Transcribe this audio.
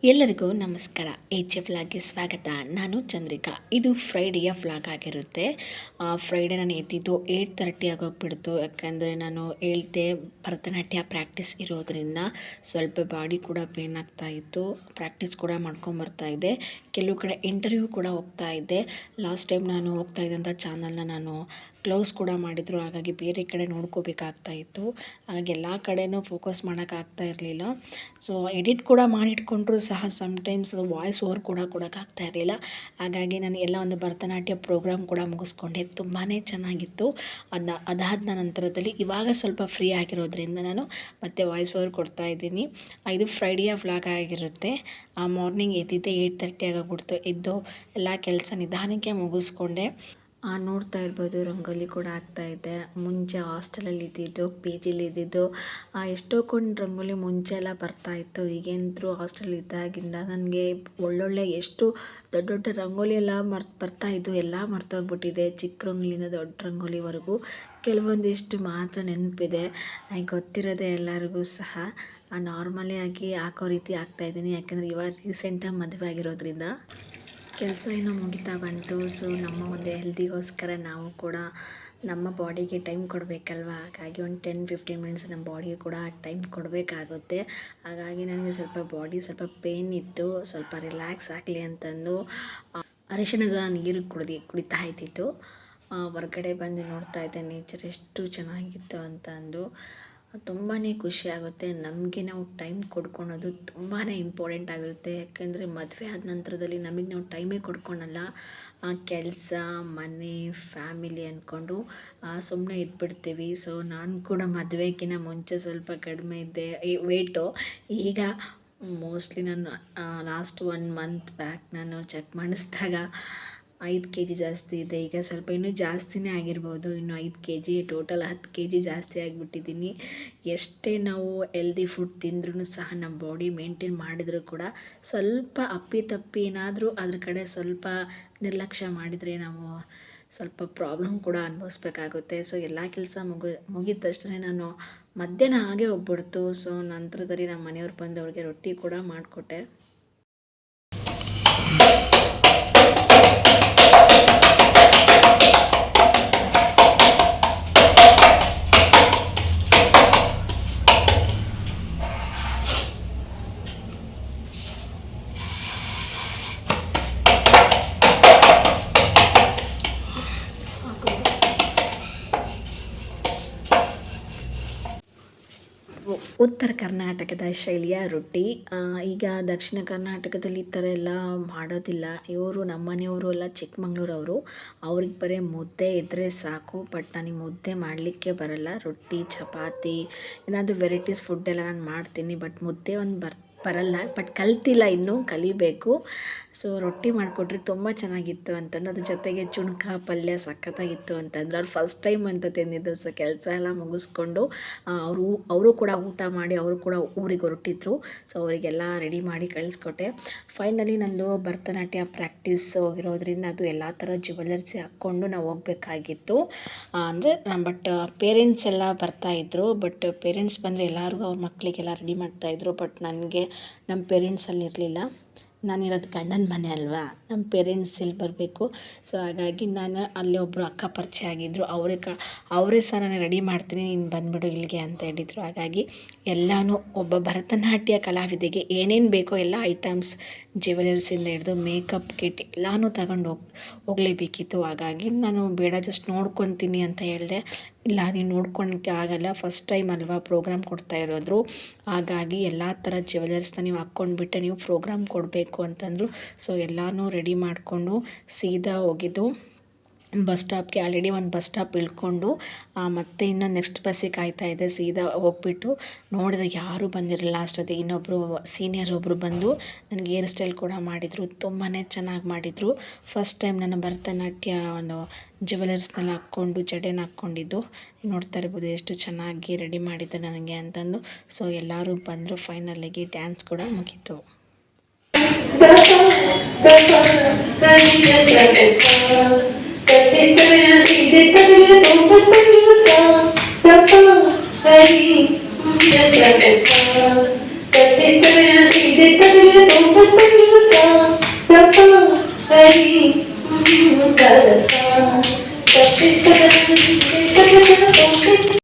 ಎಲ್ಲರಿಗೂ ನಮಸ್ಕಾರ. ಎಚ್ ವ್ಲಾಗ್ಗೆ ಸ್ವಾಗತ. ನಾನು ಚಂದ್ರಿಕಾ. ಇದು ಫ್ರೈಡೆಯ ವ್ಲಾಗ್ ಆಗಿರುತ್ತೆ. ಫ್ರೈಡೆ ನಾನು ಎದ್ದಿದ್ದು 8:30 ಆಗೋಗ್ಬಿಡ್ತು. ಯಾಕಂದರೆ ನಾನು ಹೇಳ್ದೆ ಭರತನಾಟ್ಯ ಪ್ರಾಕ್ಟೀಸ್ ಇರೋದರಿಂದ ಸ್ವಲ್ಪ ಬಾಡಿ ಕೂಡ ಪೇನ್ ಆಗ್ತಾಯಿತ್ತು. ಪ್ರಾಕ್ಟೀಸ್ ಕೂಡ ಮಾಡ್ಕೊಂಬರ್ತಾಯಿದ್ದೆ. ಕೆಲವು ಕಡೆ ಇಂಟರ್ವ್ಯೂ ಕೂಡ ಹೋಗ್ತಾಯಿದ್ದೆ. ಲಾಸ್ಟ್ ಟೈಮ್ ನಾನು ಹೋಗ್ತಾ ಇದ್ದಂಥ ಚಾನಲ್ನ ನಾನು ಕ್ಲೋಸ್ ಕೂಡ ಮಾಡಿದರು. ಹಾಗಾಗಿ ಬೇರೆ ಕಡೆ ನೋಡ್ಕೋಬೇಕಾಗ್ತಾಯಿತ್ತು. ಹಾಗಾಗಿ ಎಲ್ಲ ಕಡೆನೂ ಫೋಕಸ್ ಮಾಡೋಕ್ಕಾಗ್ತಾ ಇರಲಿಲ್ಲ. ಸೊ ಎಡಿಟ್ ಕೂಡ ಮಾಡಿಟ್ಕೊಂಡ್ರು ಸಹ ಸಮ್ಟೈಮ್ಸ್ ವಾಯ್ಸ್ ಓವರ್ ಕೂಡ ಕೊಡೋಕ್ಕಾಗ್ತಾ ಇರಲಿಲ್ಲ. ಹಾಗಾಗಿ ನಾನು ಎಲ್ಲ ಒಂದು ಭರತನಾಟ್ಯ ಪ್ರೋಗ್ರಾಮ್ ಕೂಡ ಮುಗಿಸ್ಕೊಂಡೆ. ತುಂಬಾ ಚೆನ್ನಾಗಿತ್ತು. ಅದಾದ ನಂತರದಲ್ಲಿ ಇವಾಗ ಸ್ವಲ್ಪ ಫ್ರೀ ಆಗಿರೋದ್ರಿಂದ ನಾನು ಮತ್ತೆ ವಾಯ್ಸ್ ಓವರ್ ಕೊಡ್ತಾಯಿದ್ದೀನಿ. ಇದು ಫ್ರೈಡೆಯ ವ್ಲಾಗ್ ಆಗಿರುತ್ತೆ. ಮಾರ್ನಿಂಗ್ ಎದ್ದಿದ್ದೆ 8:30 ಆಗೋಗ್ಬಿಡ್ತು. ಎದ್ದು ಎಲ್ಲ ಕೆಲಸ ನಿಧಾನಕ್ಕೆ ಮುಗಿಸ್ಕೊಂಡೆ. ನೋಡ್ತಾ ಇರ್ಬೋದು, ರಂಗೋಲಿ ಕೂಡ ಆಗ್ತಾಯಿದ್ದೆ. ಮುಂಚೆ ಹಾಸ್ಟೆಲಲ್ಲಿ ಇದ್ದಿದ್ದು, ಪಿ ಜಿಲಿ ಇದ್ದಿದ್ದು, ಎಷ್ಟೊಂದು ರಂಗೋಲಿ ಮುಂಚೆ ಎಲ್ಲ ಬರ್ತಾಯಿತ್ತು. ಈಗೇನಂತರೂ ಹಾಸ್ಟೆಲ್ ಇದ್ದಾಗಿಂದ ನನಗೆ ಒಳ್ಳೊಳ್ಳೆ ಎಷ್ಟು ದೊಡ್ಡ ದೊಡ್ಡ ರಂಗೋಲಿ ಎಲ್ಲ ಬರ್ತಾಯಿದ್ದು ಎಲ್ಲ ಮರ್ತೋಗ್ಬಿಟ್ಟಿದೆ. ಚಿಕ್ಕ ರಂಗೋಲಿಯಿಂದ ದೊಡ್ಡ ರಂಗೋಲಿವರೆಗೂ ಕೆಲವೊಂದಿಷ್ಟು ಮಾತ್ರ ನೆನಪಿದೆ. ಗೊತ್ತಿರೋದೆ ಎಲ್ಲರಿಗೂ ಸಹ ನಾರ್ಮಲಿ ಆಗಿ ಹಾಕೋ ರೀತಿ ಹಾಕ್ತಾಯಿದ್ದೀನಿ. ಯಾಕೆಂದರೆ ಇವಾಗ ರೀಸೆಂಟಾಗಿ ಮದುವೆ ಆಗಿರೋದ್ರಿಂದ ಕೆಲಸ ಏನೋ ಮುಗಿತಾ ಬಂತು. ಸೊ ನಮ್ಮ ಒಂದು ಹೆಲ್ದಿಗೋಸ್ಕರ ನಾವು ಕೂಡ ನಮ್ಮ ಬಾಡಿಗೆ ಟೈಮ್ ಕೊಡಬೇಕಲ್ವ. ಹಾಗಾಗಿ ಒಂದು 10-15 ಮಿನಿಟ್ಸ್ ನಮ್ಮ ಬಾಡಿಗೆ ಕೂಡ ಟೈಮ್ ಕೊಡಬೇಕಾಗುತ್ತೆ. ಹಾಗಾಗಿ ನನಗೆ ಸ್ವಲ್ಪ ಬಾಡಿ ಸ್ವಲ್ಪ ಪೇನ್ ಇತ್ತು. ಸ್ವಲ್ಪ ರಿಲ್ಯಾಕ್ಸ್ ಆಗಲಿ ಅಂತಂದು ಅರಿಶಿಣದ ನೀರು ಕುಡಿತಾ ಇದ್ದಿತ್ತು. ಹೊರ್ಗಡೆ ಬಂದು ನೋಡ್ತಾ ಇದ್ದೆ ನೇಚರ್ ಎಷ್ಟು ಚೆನ್ನಾಗಿತ್ತು ಅಂತ ಅಂದು ತುಂಬಾ ಖುಷಿ ಆಗುತ್ತೆ. ನಮಗೆ ನಾವು ಟೈಮ್ ಕೊಡ್ಕೊಳೋದು ತುಂಬಾ ಇಂಪಾರ್ಟೆಂಟ್ ಆಗಿರುತ್ತೆ. ಯಾಕೆಂದರೆ ಮದುವೆ ಆದ ನಂತರದಲ್ಲಿ ನಮಗೆ ನಾವು ಟೈಮೇ ಕೊಡ್ಕೊಳಲ್ಲ. ಕೆಲಸ, ಮನೆ, ಫ್ಯಾಮಿಲಿ ಅಂದ್ಕೊಂಡು ಸುಮ್ಮನೆ ಇದ್ಬಿಡ್ತೀವಿ. ಸೊ ನಾನು ಕೂಡ ಮದುವೆಗಿಂತ ಮುಂಚೆ ಸ್ವಲ್ಪ ಕಡಿಮೆ ಇದ್ದೆ ವೇಟು. ಈಗ ಮೋಸ್ಟ್ಲಿ ನಾನು ಲಾಸ್ಟ್ 1 ಮಂತ್ ಬ್ಯಾಕ್ ನಾನು ಚೆಕ್ ಮಾಡಿಸಿದಾಗ 5 kg ಜಾಸ್ತಿ ಇದೆ. ಈಗ ಸ್ವಲ್ಪ ಇನ್ನೂ ಜಾಸ್ತಿನೇ ಆಗಿರ್ಬೋದು. ಇನ್ನು 5 kg ಟೋಟಲ್ 10 kg ಜಾಸ್ತಿ ಆಗಿಬಿಟ್ಟಿದ್ದೀನಿ. ಎಷ್ಟೇ ನಾವು ಹೆಲ್ದಿ ಫುಡ್ ತಿಂದ್ರೂ ಸಹ ನಮ್ಮ ಬಾಡಿ ಮೇಂಟೈನ್ ಮಾಡಿದರೂ ಕೂಡ ಸ್ವಲ್ಪ ಅಪ್ಪಿತಪ್ಪಿ ಏನಾದರೂ ಅದ್ರ ಕಡೆ ಸ್ವಲ್ಪ ನಿರ್ಲಕ್ಷ್ಯ ಮಾಡಿದರೆ ನಾವು ಸ್ವಲ್ಪ ಪ್ರಾಬ್ಲಮ್ ಕೂಡ ಅನುಭವಿಸ್ಬೇಕಾಗುತ್ತೆ. ಸೊ ಎಲ್ಲ ಕೆಲಸ ಮುಗಿದ ತಕ್ಷಣ ನಾನು ಮಧ್ಯಾಹ್ನ ಹಾಗೆ ಹೋಗ್ಬಿಡ್ತು. ಸೊ ನಂತರದಲ್ಲಿ ನಮ್ಮ ಮನೆಯವ್ರು ಬಂದು ಅವ್ರಿಗೆ ರೊಟ್ಟಿ ಕೂಡ ಮಾಡಿಕೊಟ್ಟೆ. ಉತ್ತರ ಕರ್ನಾಟಕದ ಶೈಲಿಯ ರೊಟ್ಟಿ. ಈಗ ದಕ್ಷಿಣ ಕರ್ನಾಟಕದಲ್ಲಿ ಈ ಥರ ಎಲ್ಲ ಮಾಡೋದಿಲ್ಲ. ಇವರು ನಮ್ಮ ಮನೆಯವರು ಎಲ್ಲ ಚಿಕ್ಕಮಂಗ್ಳೂರವರು. ಅವ್ರಿಗೆ ಬರೀ ಮುದ್ದೆ ಇದ್ದರೆ ಸಾಕು. ಬಟ್ ನನಗೆ ಮುದ್ದೆ ಮಾಡಲಿಕ್ಕೆ ಬರಲ್ಲ. ರೊಟ್ಟಿ, ಚಪಾತಿ, ಏನಾದರೂ ವೆರೈಟೀಸ್ ಫುಡ್ಡೆಲ್ಲ ನಾನು ಮಾಡ್ತೀನಿ. ಬಟ್ ಮುದ್ದೆ ಬರಲ್ಲ. ಬಟ್ ಕಲ್ತಿಲ್ಲ, ಇನ್ನೂ ಕಲಿಬೇಕು. ಸೊ ರೊಟ್ಟಿ ಮಾಡಿಕೊಟ್ರೆ ತುಂಬ ಚೆನ್ನಾಗಿತ್ತು ಅಂತಂದು, ಅದ್ರ ಜೊತೆಗೆ ಚುಣ್ಕ ಪಲ್ಯ ಸಖತ್ತಾಗಿತ್ತು ಅಂತಂದ್ರೆ. ಅವ್ರು ಫಸ್ಟ್ ಟೈಮ್ ಅಂತ ತಿಂದಿದ್ದು. ಸೊ ಕೆಲಸ ಎಲ್ಲ ಮುಗಿಸ್ಕೊಂಡು ಅವರು ಕೂಡ ಊಟ ಮಾಡಿ ಅವರು ಕೂಡ ಊರಿಗೆ ಹೊರಟಿದ್ರು. ಸೊ ಅವರಿಗೆಲ್ಲ ರೆಡಿ ಮಾಡಿ ಕಳಿಸ್ಕೊಟ್ಟೆ. ಫೈನಲಿ ನಂದು ಭರತನಾಟ್ಯ ಪ್ರಾಕ್ಟೀಸ್ ಹೋಗಿರೋದ್ರಿಂದ ಅದು ಎಲ್ಲ ಥರ ಜ್ಯುವೆಲರ್ಸಿ ಹಾಕ್ಕೊಂಡು ನಾವು ಹೋಗ್ಬೇಕಾಗಿತ್ತು. ಅಂದರೆ ಬಟ್ ಪೇರೆಂಟ್ಸ್ ಎಲ್ಲ ಬರ್ತಾಯಿದ್ರು. ಬಟ್ ಪೇರೆಂಟ್ಸ್ ಬಂದರೆ ಎಲ್ಲರಿಗೂ ಅವ್ರ ಮಕ್ಕಳಿಗೆಲ್ಲ ರೆಡಿ ಮಾಡ್ತಾಯಿದ್ರು. ಬಟ್ ನನಗೆ ನಮ್ಮ ಪೇರೆಂಟ್ಸಲ್ಲಿ ಇರಲಿಲ್ಲ. ನಾನಿರೋದು ಗಂಡನ ಮನೆ ಅಲ್ವಾ, ನಮ್ಮ ಪೇರೆಂಟ್ಸ್ ಇಲ್ಲಿ ಬರಬೇಕು. ಸೊ ಹಾಗಾಗಿ ನಾನು ಅಲ್ಲಿ ಒಬ್ಬರು ಅಕ್ಕ ಪರಿಚಯ ಆಗಿದ್ದರು. ಅವರೇ ಸಹ ನಾನು ರೆಡಿ ಮಾಡ್ತೀನಿ, ನೀನು ಬಂದುಬಿಡು ಇಲ್ಲಿಗೆ ಅಂತ ಹೇಳಿದರು. ಹಾಗಾಗಿ ಎಲ್ಲನೂ ಒಬ್ಬ ಭರತನಾಟ್ಯ ಕಲಾವಿದೆಗೆ ಏನೇನು ಬೇಕೋ ಎಲ್ಲ ಐಟಮ್ಸ್, ಜ್ಯುವೆಲರ್ಸಿಂದ ಹಿಡಿದು ಮೇಕಪ್ ಕಿಟ್ ಎಲ್ಲನೂ ತಗೊಂಡು ಹೋಗಲೇಬೇಕಿತ್ತು. ಹಾಗಾಗಿ ನಾನು ಬೇಡ ಜಸ್ಟ್ ನೋಡ್ಕೊತೀನಿ ಅಂತ ಹೇಳಿದೆ. ಇಲ್ಲ, ನೀವು ನೋಡ್ಕೊಳಕ್ಕೆ ಆಗಲ್ಲ, ಫಸ್ಟ್ ಟೈಮ್ ಅಲ್ವಾ ಪ್ರೋಗ್ರಾಮ್ ಕೊಡ್ತಾ ಇರೋದು. ಹಾಗಾಗಿ ಎಲ್ಲ ಥರ ಜ್ಯುವೆಲರ್ಸ್ನ ನೀವು ಹಾಕ್ಕೊಂಡ್ಬಿಟ್ಟೆ ನೀವು ಪ್ರೋಗ್ರಾಮ್ ಕೊಡಬೇಕು ಅಂತಂದರು. ಸೊ ಎಲ್ಲನೂ ರೆಡಿ ಮಾಡಿಕೊಂಡು ಸೀದಾ ಹೋಗಿದ್ದು ಬಸ್ ಸ್ಟಾಪ್ಗೆ. ಆಲ್ರೆಡಿ ಒಂದು ಬಸ್ ಸ್ಟಾಪ್ ಇಳ್ಕೊಂಡು ಮತ್ತೆ ಇನ್ನು ನೆಕ್ಸ್ಟ್ ಬಸ್ಸಿಗೆ ಕಾಯ್ತಾಯಿದ್ದೆ. ಸೀದಾ ಹೋಗ್ಬಿಟ್ಟು ನೋಡಿದಾಗ ಯಾರೂ ಬಂದಿರಲಿಲ್ಲ. ಅಷ್ಟೊತ್ತಿಗೆ ಇನ್ನೊಬ್ಬರು ಸೀನಿಯರ್ ಒಬ್ಬರು ಬಂದು ನನಗೆ ಹೇರ್ ಸ್ಟೈಲ್ ಕೂಡ ಮಾಡಿದರು. ತುಂಬಾ ಚೆನ್ನಾಗಿ ಮಾಡಿದರು. ಫಸ್ಟ್ ಟೈಮ್ ನಾನು ಭರತನಾಟ್ಯ ಒಂದು ಜ್ಯುವೆಲರ್ಸ್ನೆಲ್ಲ ಹಾಕ್ಕೊಂಡು ಜಡೆನ ಹಾಕ್ಕೊಂಡಿದ್ದು. ನೋಡ್ತಾ ಇರ್ಬೋದು ಎಷ್ಟು ಚೆನ್ನಾಗಿ ರೆಡಿ ಮಾಡಿದ್ದೆ ನನಗೆ ಅಂತಂದು. ಸೊ ಎಲ್ಲರೂ ಬಂದರು. ಫೈನಲಿಗೆ ಡ್ಯಾನ್ಸ್ ಕೂಡ ಮುಗೀತು. ಸರಿ